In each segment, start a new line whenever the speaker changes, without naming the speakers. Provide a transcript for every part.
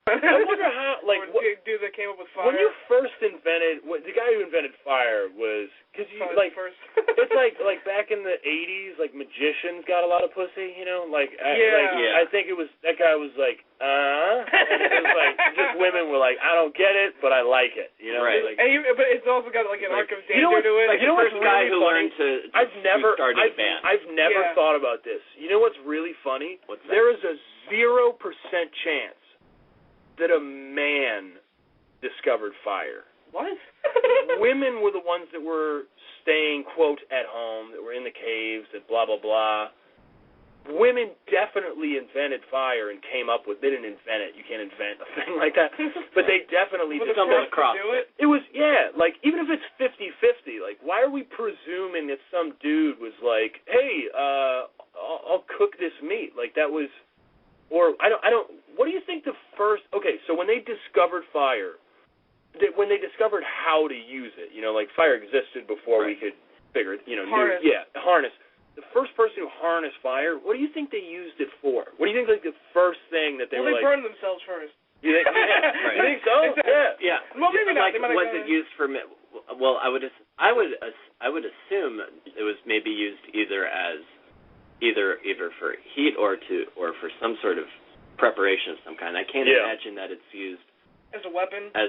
I wonder how, like, what
dude that came up with fire.
When you first invented, the guy who invented fire was, because you, like,
first.
it's like back in the 80s, like, magicians got a lot of pussy, you know? Like, I think it was, that guy was like, and it was like, just women were like, I don't get it, but I like it, you know?
Right.
Like,
but it's also got, like, an arc of danger to it.
Like, the first guy who learned to start a band.
I've never thought about this. You know what's really funny?
What's that?
There is a 0% chance that a man discovered fire.
What?
Women were the ones that were staying, quote, at home, that were in the caves, that blah, blah, blah. Women definitely invented fire and came up with, they didn't invent it, you can't invent a thing like that, but they definitely
stumbled across
it. It was, like, even if it's 50-50, like, why are we presuming that some dude was like, hey, I'll cook this meat? Like, that was... Or, I don't, what do you think the first, okay, so when they discovered fire, when they discovered how to use it, you know, like fire existed before we could figure it, you know, harness. The first person who harnessed fire, what do you think they used it for? What do you think, like, the first thing that they were
they
like?
burned themselves first.
You think, right. You think so? Yeah.
Well, maybe not.
Like, was it used for, well, I would assume it was maybe used either for heat or for some sort of preparation of some kind. I can't imagine that it's used
as a weapon,
as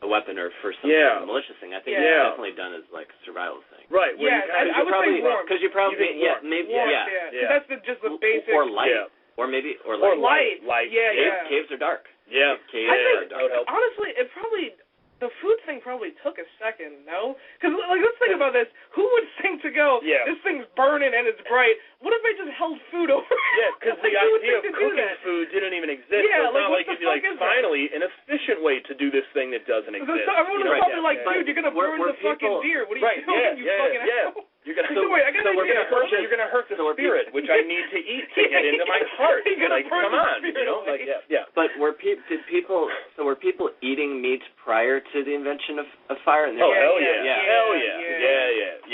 a weapon or for some sort of malicious thing. I think it's definitely done as like a survival thing.
Right.
Yeah, I would say warm.
Because you probably maybe
warm, that's just the basic.
Or light. Yeah. Or maybe light.
Light.
Yeah.
Caves are dark.
Yeah.
Caves
are
dark.
Honestly, it probably. The food thing probably took a second, no? Because, like, let's think about this. Who would think to go, this thing's burning and it's bright? What if they just held food over it?
Yeah, because the idea of cooking food didn't even exist.
Yeah,
so it's
like,
not like you'd be like, finally, an efficient way to do this thing that doesn't exist.
So everyone was probably like, dude, you're going to burn the fucking deer. What are you doing, you fucking asshole?
You're gonna
wait, I got an idea.
You're gonna hurt the spirit, which I need to eat to get into my heart. Like, come on, you know, like,
But were people eating meat prior to the invention of fire? And
hell yeah.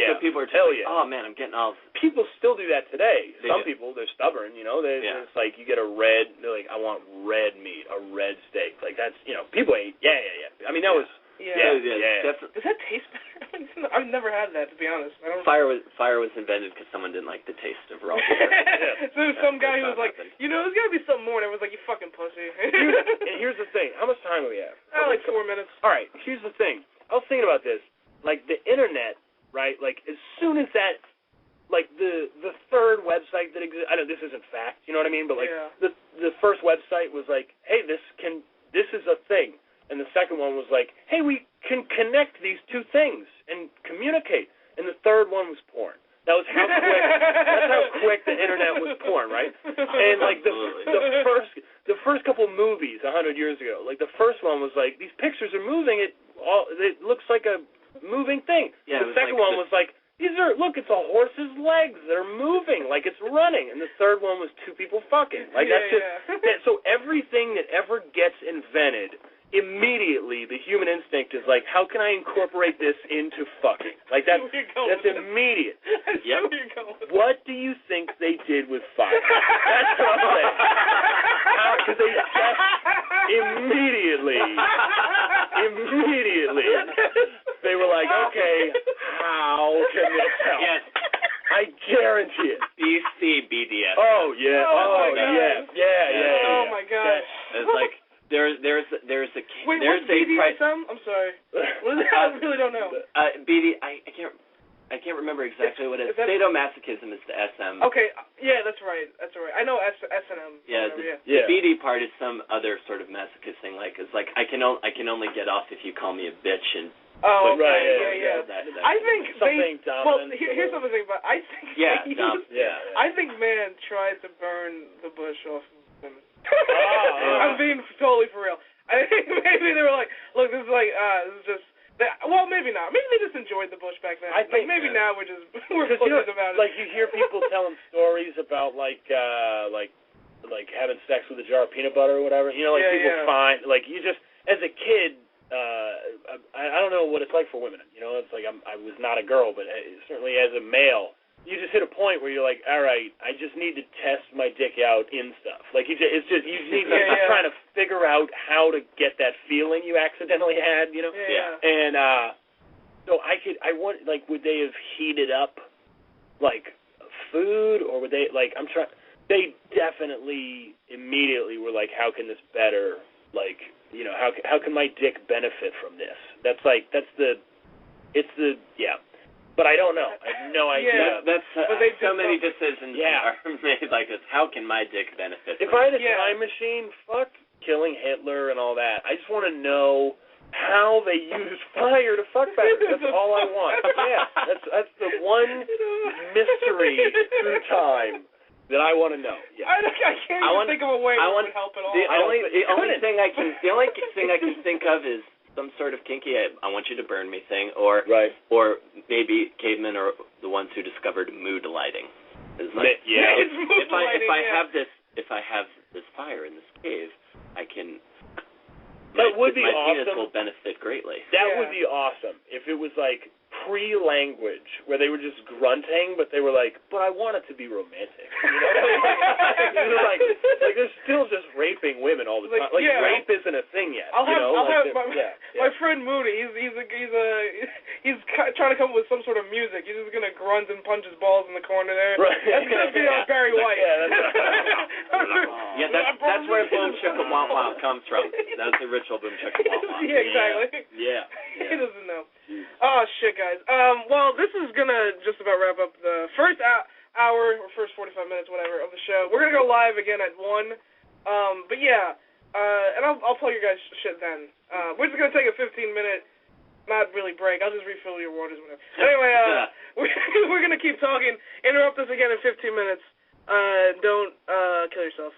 So people are just oh man, I'm getting all.
People still do that today. Some people, they're stubborn, you know. It's like you get a red. They're like, I want red meat, a red steak. Like that's, you know, people ate. Yeah. I mean, that was.
Definitely.
Does that taste better? I've never had that, to be honest.
Fire was invented because someone didn't like the taste of raw beer.
So there's some guy who was like, you know, there's got to be something more. And everyone's like, you fucking pussy.
And here's the thing. How much time do we have?
Like 4 minutes.
All right. Here's the thing. I was thinking about this. Like the internet, right? Like as soon as that, like the third website that exists. I know this isn't fact. You know what I mean? But like the first website was like, hey, this is a thing. And the second one was like, hey, we can connect these two things and communicate. And the third one was porn. That was how quick. That's how quick the internet was porn, right? And like the first couple movies 100 years ago, like the first one was like, these pictures are moving. It looks like a moving thing.
Yeah,
the second one was like, look, it's a horse's legs that are moving, like it's running. And the third one was two people fucking. Like that's just so everything that ever gets invented. Immediately, the human instinct is like, how can I incorporate this into fucking? Like, that's immediate. What do you think they did with fire? That's what I'm saying. Because they just immediately, they were like, okay, how can this help?
Yes.
I guarantee it.
BDS.
Oh, yeah.
Oh my gosh.
It's like, There's a
Wait, what's BDSM? I'm sorry. What is that? I really don't know.
I can't remember exactly what it is. Sadomasochism is the SM.
Okay, that's right. I know S&M.
Yeah, the BD part is some other sort of masochist thing. Like it's like I can only get off if you call me a bitch and.
Oh, okay.
Yeah.
I think
something dominant.
Well, here's something. But I think I think man tried to burn the bush off women. I'm being totally for real. I think maybe they were like, look, this is like, this is just, well, maybe not. Maybe they just enjoyed the bush back then.
I think
maybe now we're pussies about it.
Like you hear people telling stories about like having sex with a jar of peanut butter or whatever. You know, like people find, like you just, as a kid, I don't know what it's like for women. You know, it's like I was not a girl, but certainly as a male, you just hit a point where you're like, all right, I just need to test my dick out in stuff. Like, it's just, you need to trying to figure out how to get that feeling you accidentally had, you know?
Yeah.
And, so would they have heated up, like, food, or would they, like, they definitely immediately were like, how can this better, like, you know, how can my dick benefit from this? But I don't know. I have no idea.
That's so many decisions are made like this. How can my dick benefit?
If I had a time machine, fuck killing Hitler and all that. I just want to know how they use fire to fuck better. That's all I want. That's the one mystery through time that I want to know. Yeah.
I can't even think of a way that would help at all.
The only thing I can think of is some sort of kinky I want you to burn me thing, or maybe cavemen are the ones who discovered mood lighting. It's like, if I have this fire in this cave, I can.
That would be
my
awesome.
penis will benefit greatly.
That would be awesome if it was like pre-language where they were just grunting, but they were like, but I want it to be romantic. You know? like they're still just raping women all the time. Like rape isn't a thing yet.
I'll have my friend Moody. He's trying to come up with some sort of music. He's just gonna grunt and punch his balls in the corner there.
Right.
That's gonna be on Barry White.
That's where Boom Chicka Womp Womp comes from. That's the ritual Boom Chicka Womp Womp.
Yeah, exactly.
Yeah.
He doesn't know. Oh shit, guys. Well, this is gonna just about wrap up the first hour or first 45 minutes, whatever, of the show. We're gonna go live again at 1. But yeah, and I'll tell you guys shit then. We're just gonna take a 15-minute, not really break. I'll just refill your waters, whatever. Anyway, we're gonna keep talking. Interrupt us again in 15 minutes. Don't kill yourself.